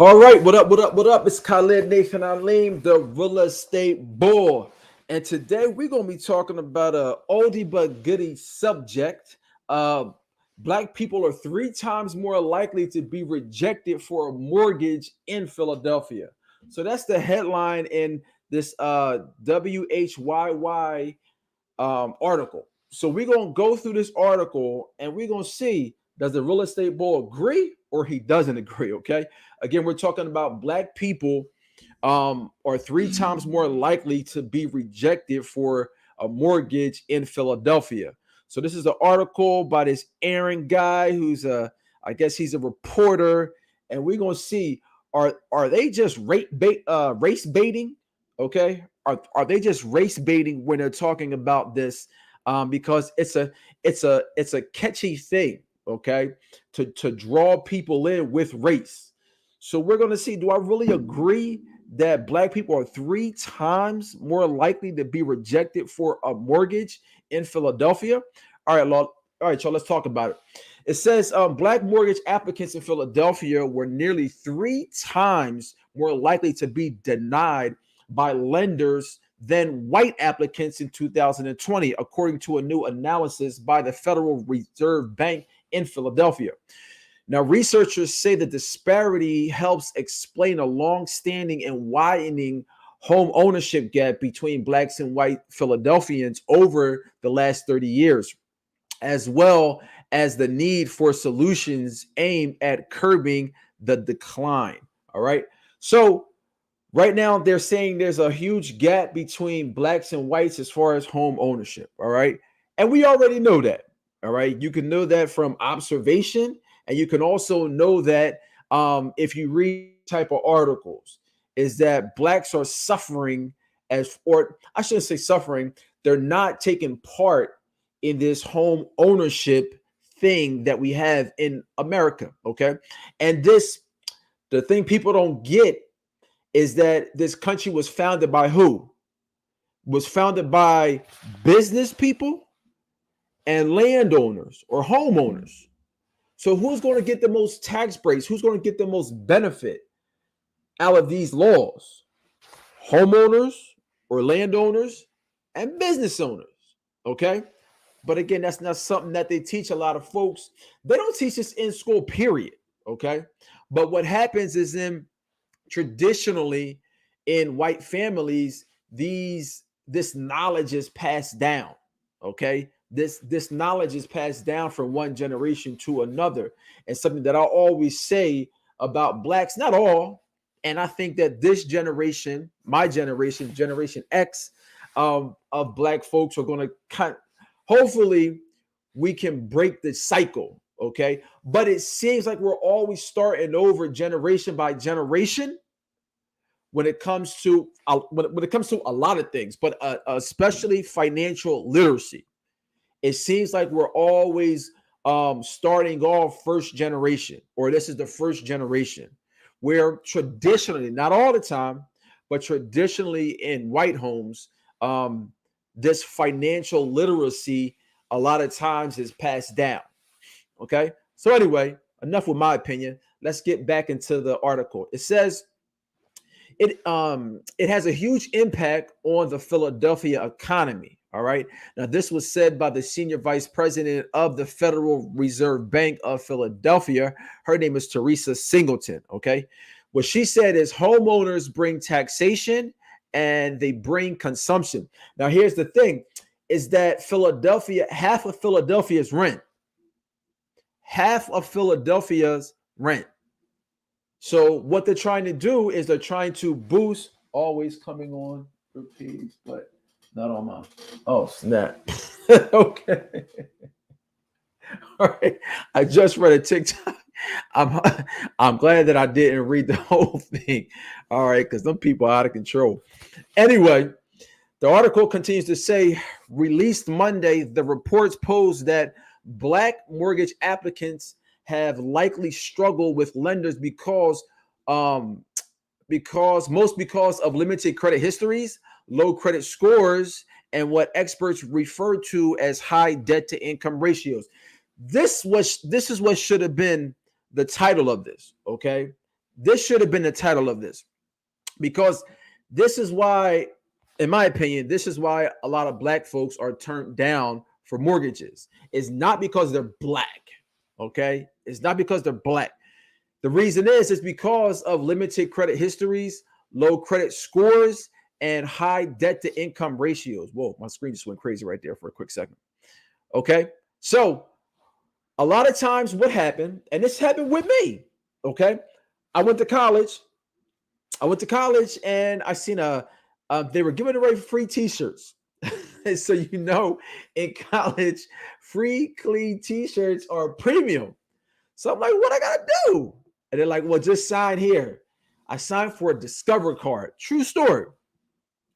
All right, what up, what up, what up? It's Khalid Nathan Aleem, the real estate bull. And today we're going to be talking about a oldie but goodie subject. Uh, Black people are three times more likely to be rejected for a mortgage in Philadelphia. So that's the headline in this WHYY article. So we're gonna go through this article and we're gonna see, does the real estate bull agree or he doesn't agree? Okay. Again, we're talking about black people are three times more likely to be rejected for a mortgage in Philadelphia. So this is an article by this Aaron guy who's I guess he's a reporter, and we're gonna see, are they just race baiting? Okay, are they just race baiting when they're talking about this? Because it's a catchy thing, okay, to draw people in with race. So we're gonna see, do I really agree that black people are three times more likely to be rejected for a mortgage in Philadelphia? All right, y'all, let's talk about it. It says black mortgage applicants in Philadelphia were nearly three times more likely to be denied by lenders than white applicants in 2020, according to a new analysis by the Federal Reserve Bank in Philadelphia. Now, researchers say the disparity helps explain a long-standing and widening home ownership gap between blacks and white Philadelphians over the last 30 years, as well as the need for solutions aimed at curbing the decline. All right. So right now, they're saying there's a huge gap between blacks and whites as far as home ownership. All right. And we already know that. All right. You can know that from observation. And you can also know that if you read type of articles, is that blacks are suffering or I shouldn't say suffering, they're not taking part in this home ownership thing that we have in America. Okay. And the thing people don't get is that this country was founded by who? Was founded by business people and landowners or homeowners. So who's going to get the most tax breaks? Who's going to get the most benefit out of these laws? Homeowners or landowners and business owners. Okay. But again, that's not something that they teach a lot of folks. They don't teach this in school, period. Okay. But what happens is traditionally in white families, this knowledge is passed down. Okay. This knowledge is passed down from one generation to another. And something that I always say about blacks, not all, and I think that this generation, my generation, Generation X, of black folks are going to hopefully we can break the cycle. Okay. But it seems like we're always starting over generation by generation when it comes to a lot of things, but especially financial literacy. It seems like we're always starting off first generation, or this is the first generation, where traditionally, not all the time, but traditionally in white homes, this financial literacy a lot of times is passed down. Okay. So anyway, enough with my opinion. Let's get back into the article. It says it has a huge impact on the Philadelphia economy. All right. Now, this was said by the senior vice president of the Federal Reserve Bank of Philadelphia. Her name is Teresa Singleton. Okay. What she said is homeowners bring taxation and they bring consumption. Now, here's the thing is that half of Philadelphia's rent, So what they're trying to do is they're trying to boost, always coming on your page, but not on mine. Oh, snap. Okay. All right. I just read a TikTok. I'm glad that I didn't read the whole thing. All right, because some people are out of control. Anyway, the article continues to say, released Monday, the reports pose that black mortgage applicants have likely struggled with lenders because of limited credit histories, low credit scores, and what experts refer to as high debt to income ratios. This is what should have been the title of this. Okay, This should have been the title of this, because this is why, in my opinion, this is why a lot of black folks are turned down for mortgages. It's not because they're black, okay? It's not because they're black. The reason is because of limited credit histories, low credit scores, and high debt to income ratios. Whoa, my screen just went crazy right there for a quick second. Okay, so a lot of times what happened, and this happened with me, okay? I went to college and I seen they were giving away free t-shirts. So, in college, free clean t-shirts are premium. So I'm like, what I gotta do? And they're like, well, just sign here. I signed for a Discover card. True story.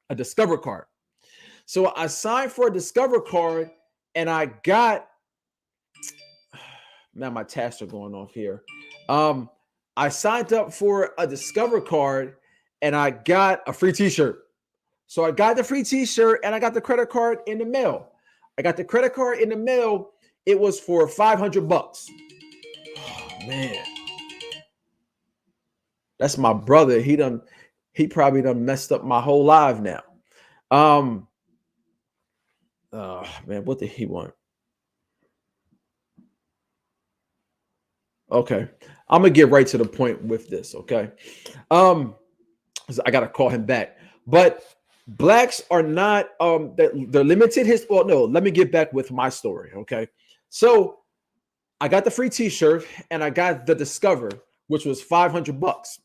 A Discover card. So I signed for a Discover card and I got, now my tasks are going off here. I signed up for a Discover card and I got a free t-shirt. So I got the free t-shirt and I got the credit card in the mail. I got the credit card in the mail. It was for $500. Oh, man. That's my brother. He probably done messed up my whole life now. Oh man, what did he want? Okay. I'm gonna get right to the point with this, okay? I gotta call him back. But blacks are not they're limited his well, no, let me get back with my story, okay? So I got the free t-shirt and I got the Discover, which was $500.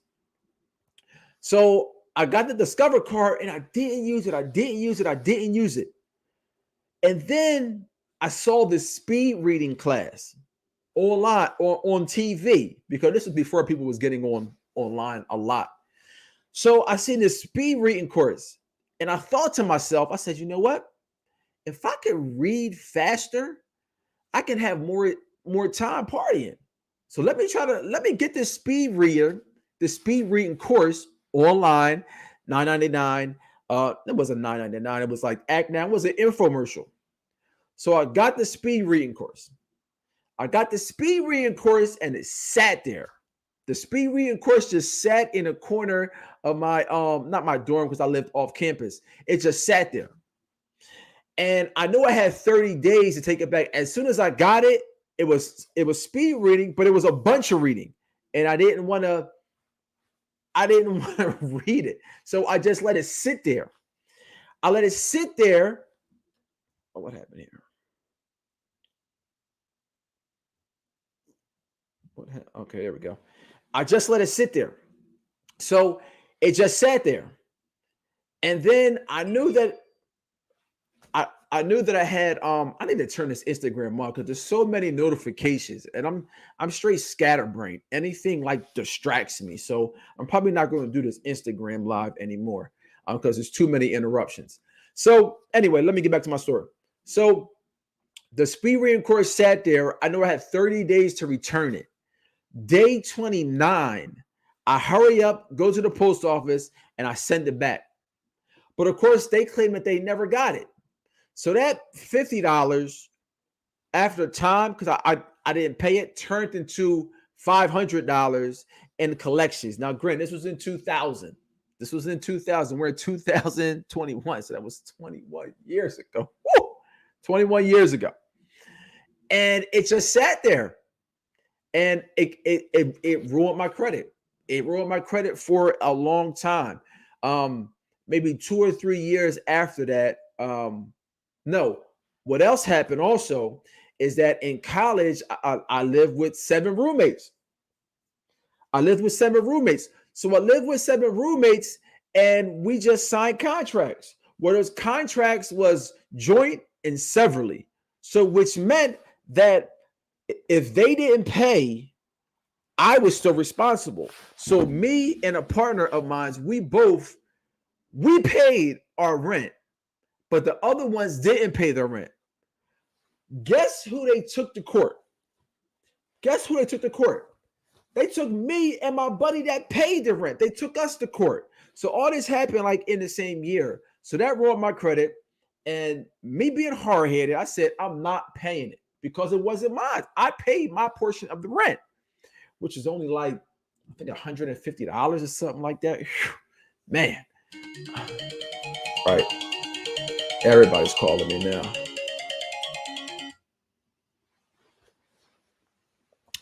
So I got the Discover card and I didn't use it. And then I saw this speed reading class online or on TV, because this was before people was getting online a lot. So I seen this speed reading course and I thought to myself, I said, you know what? If I could read faster, I can have more time partying. So let me get this speed reading course online, $9.99. It wasn't $9.99. It was like Act Now. It was an infomercial. So I got the speed reading course. And it sat there. The speed reading course just sat in a corner of my not my dorm, because I lived off campus. It just sat there. And I knew I had 30 days to take it back. As soon as I got it, it was speed reading, but it was a bunch of reading. And I didn't want to read it. So I just let it sit there. Oh, what happened here? Okay, there we go. I just let it sit there. So it just sat there. And then I knew that I had I need to turn this Instagram on because there's so many notifications and I'm straight scatterbrained. Anything like distracts me. So I'm probably not going to do this Instagram live anymore because there's too many interruptions. So anyway, let me get back to my story. So the speed reading course sat there. I know I had 30 days to return it. Day 29, I hurry up, go to the post office, and I send it back. But of course, they claim that they never got it. So that $50 after time, because I didn't pay it, turned into $500 in collections. Now, granted, this was in 2000. We're in 2021, so that was 21 years ago. Woo! 21 years ago. And it just sat there. And it ruined my credit. It ruined my credit for a long time. Maybe 2 or 3 years after that. No, what else happened also is that in college, I lived with 7 roommates. So I lived with 7 roommates and we just signed contracts. Where those contracts was joint and severally. So which meant that if they didn't pay, I was still responsible. So me and a partner of mine, we paid our rent, but the other ones didn't pay their rent. Guess who they took to court? They took me and my buddy that paid the rent. They took us to court. So all this happened like in the same year. So that ruined my credit. And me being hard-headed, I said, I'm not paying it because it wasn't mine. I paid my portion of the rent, which is only like I think $150 or something like that. Whew, man. All right. Everybody's calling me now.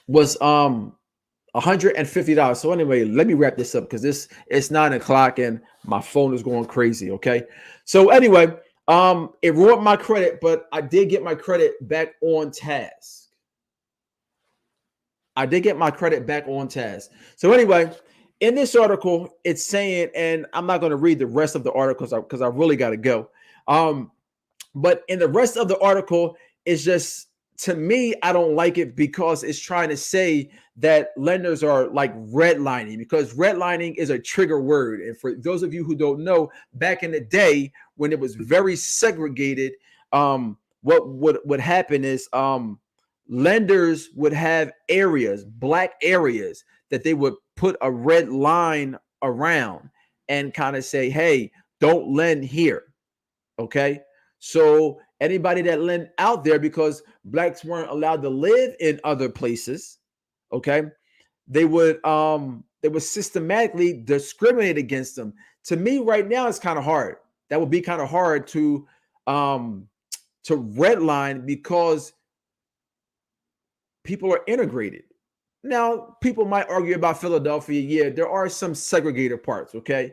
Was $150. So anyway, let me wrap this up because it's 9 o'clock and my phone is going crazy. Okay. So anyway, it ruined my credit, but I did get my credit back on task. I did get my credit back on task. So anyway, in this article, it's saying, and I'm not going to read the rest of the article because I really got to go. But in the rest of the article, it's just, to me, I don't like it because it's trying to say that lenders are like redlining, because redlining is a trigger word. And for those of you who don't know, back in the day when it was very segregated, what would happen is lenders would have areas, black areas, that they would put a red line around and kind of say, hey, don't lend here. Okay. So anybody that lend out there, because blacks weren't allowed to live in other places, okay, they would systematically discriminate against them. To me, right now, it's kind of hard. That would be kind of hard to redline because people are integrated. Now, people might argue about Philadelphia. Yeah, there are some segregated parts, okay?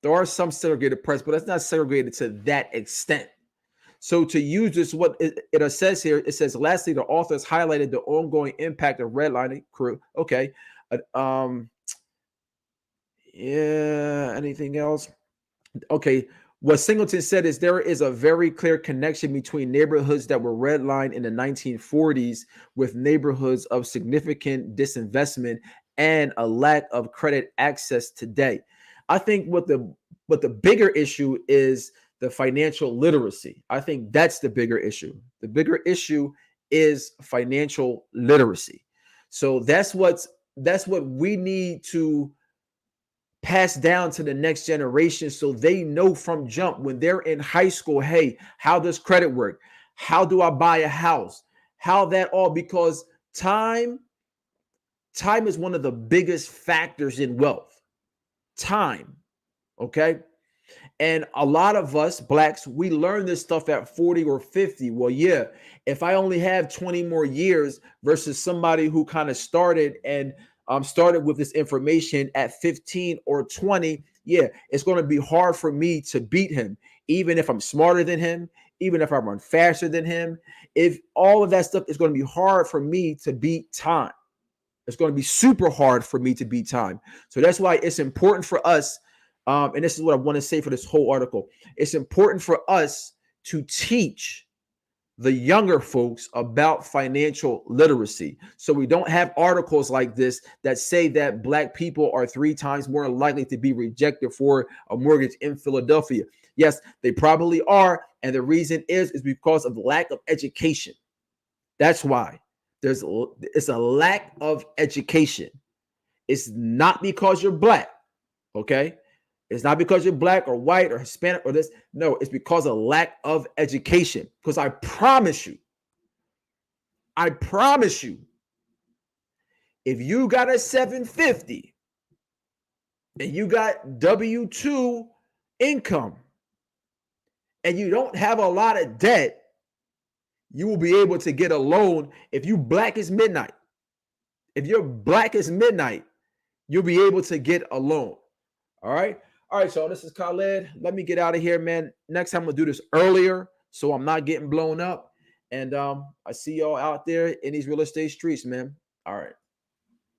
There are some segregated parts, but it's not segregated to that extent. So to use this, what it says here, it says, lastly, the authors highlighted the ongoing impact of redlining crew. Okay. Yeah, anything else? Okay. What Singleton said is there is a very clear connection between neighborhoods that were redlined in the 1940s with neighborhoods of significant disinvestment and a lack of credit access today. I think what the bigger issue is the financial literacy. I think that's the bigger issue. The bigger issue is financial literacy. So that's what we need to pass down to the next generation so they know from jump when they're in high school, hey, how does credit work? How do I buy a house? How that all, because time is one of the biggest factors in wealth. Time, okay? And a lot of us blacks, we learn this stuff at 40 or 50. Well, yeah, if I only have 20 more years versus somebody who kind of started with this information at 15 or 20, yeah, it's going to be hard for me to beat him, even if I'm smarter than him, even if I run faster than him. If all of that stuff is going to be hard for me to beat time. It's going to be super hard for me to beat time. So that's why it's important for us. And this is what I want to say for this whole article. It's important for us to teach the younger folks about financial literacy. So we don't have articles like this that say that black people are 3 times more likely to be rejected for a mortgage in Philadelphia. Yes, they probably are. And the reason is because of lack of education. That's why it's a lack of education. It's not because you're black. Okay. It's not because you're black or white or Hispanic or this. No, it's because of lack of education. Because I promise you, if you got a 750 and you got W-2 income and you don't have a lot of debt, you will be able to get a loan. If you black as midnight, if you're black as midnight, you'll be able to get a loan. All right. All right, so this is Khalid. Let me get out of here, man. Next time we'll do this earlier so I'm not getting blown up. And I see y'all out there in these real estate streets, man. All right.